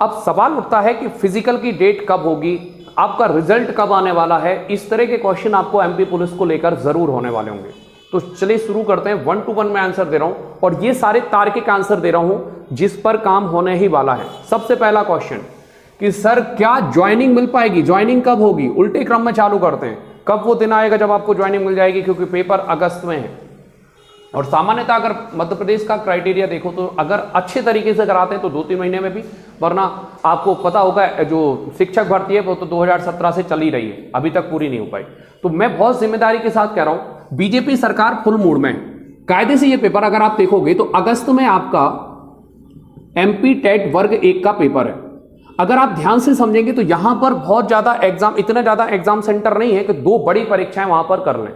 अब सवाल उठता है कि फिजिकल की डेट कब होगी, आपका रिजल्ट कब आने वाला है। इस तरह के क्वेश्चन आपको एमपी पुलिस को लेकर जरूर होने वाले होंगे। तो चलिए शुरू करते हैं। 1 to 1 में आंसर दे रहा हूं और ये सारे तार्किक आंसर दे रहा हूं जिस पर काम होने ही वाला है। सबसे पहला क्वेश्चन कि सर क्या ज्वाइनिंग मिल पाएगी, ज्वाइनिंग कब होगी। उल्टे क्रम में चालू करते हैं, कब वो दिन आएगा जब आपको ज्वाइनिंग मिल जाएगी, क्योंकि पेपर अगस्त में है। और सामान्यतः अगर मध्य प्रदेश का क्राइटेरिया देखो तो अगर अच्छे तरीके से कराते हैं तो 2-3 महीने में भी, वरना आपको पता होगा जो शिक्षक भर्ती है वो तो 2017 से चल ही रही है, अभी तक पूरी नहीं हो पाई। तो मैं बहुत जिम्मेदारी के साथ कह रहा हूं, बीजेपी सरकार फुल मूड में। कायदे से ये पेपर अगर आप देखोगे तो अगस्त में आपका एमपी टेट वर्ग 1 का पेपर है। अगर आप ध्यान से समझेंगे तो यहां पर बहुत ज्यादा एग्जाम, इतना ज्यादा एग्जाम सेंटर नहीं है कि 2 बड़ी परीक्षाएं वहां पर कर लें।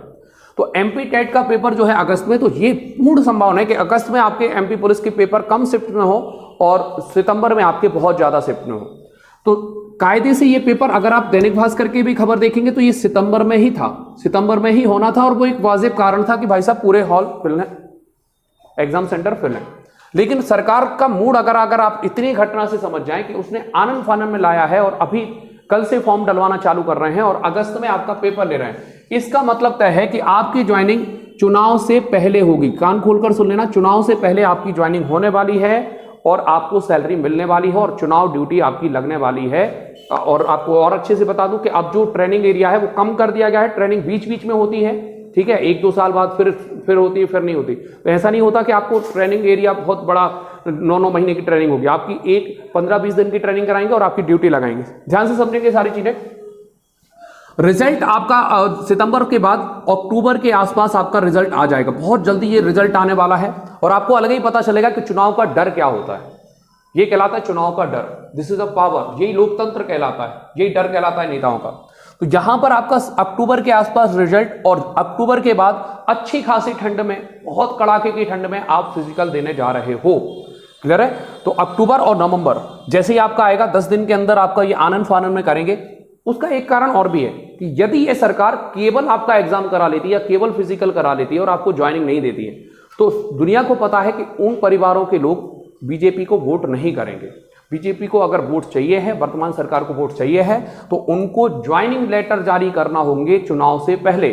तो एमपी टेट का पेपर जो है अगस्त में, तो ये पूर्ण संभावना है कि अगस्त में आपके एमपी पुलिस के पेपर कम शिफ्ट में हो और सितंबर में आपके बहुत ज्यादा शिफ्ट में हो। तो कायदे से ये पेपर अगर आप दैनिक भास्कर की भी खबर देखेंगे तो ये सितंबर में ही था, सितंबर में ही होना था। और वो एक वाजिब कारण था कि भाई साहब पूरे हॉल फिल है, एग्जाम सेंटर फिल है। लेकिन सरकार का मूड अगर आप इतनी घटना से समझ जाएं कि उसने आनंद फानंद में लाया है और अभी कल से फॉर्म डलवाना चालू कर रहे हैं और अगस्त में आपका पेपर ले रहे हैं, इसका मतलब तय है कि आपकी ज्वाइनिंग चुनाव से पहले होगी। कान खोलकर सुन लेना, चुनाव से पहले आपकी ज्वाइनिंग होने वाली है और आपको सैलरी मिलने वाली है और चुनाव ड्यूटी आपकी लगने वाली है। और आपको और अच्छे से बता दूं कि अब जो ट्रेनिंग एरिया है वो कम कर दिया गया है। ट्रेनिंग बीच बीच में होती है, ठीक है, 1-2 साल बाद फिर होती है, फिर नहीं होती। तो ऐसा नहीं होता कि आपको ट्रेनिंग एरिया बहुत बड़ा 9-9 महीने की ट्रेनिंग होगी, आपकी 15-20 दिन की ट्रेनिंग कराएंगे और आपकी ड्यूटी लगाएंगे। ध्यान से समझेंगे सारी चीजें। रिजल्ट आपका सितंबर के बाद अक्टूबर के आसपास आपका रिजल्ट आ जाएगा, बहुत जल्दी ये रिजल्ट आने वाला है और आपको अलग ही पता चलेगा कि चुनाव का डर क्या होता है। ये कहलाता है चुनाव का डर, दिस इज अ पावर, यही लोकतंत्र कहलाता है, यही डर कहलाता है नेताओं का। तो यहां पर आपका अक्टूबर के आसपास रिजल्ट और अक्टूबर के बाद अच्छी खासी ठंड में, बहुत कड़ाके की ठंड में आप फिजिकल देने जा रहे हो। क्लियर है? तो अक्टूबर और नवंबर जैसे ही आपका आएगा, 10 दिन के अंदर आपका ये आनंद फानंद में करेंगे। उसका एक कारण और भी है कि यदि ये सरकार केवल आपका एग्जाम करा लेती है या केवल फिजिकल करा लेती है और आपको ज्वाइनिंग नहीं देती है, तो दुनिया को पता है कि उन परिवारों के लोग बीजेपी को वोट नहीं करेंगे। बीजेपी को अगर वोट चाहिए है, वर्तमान सरकार को वोट चाहिए है, तो उनको ज्वाइनिंग लेटर जारी करना होंगे चुनाव से पहले।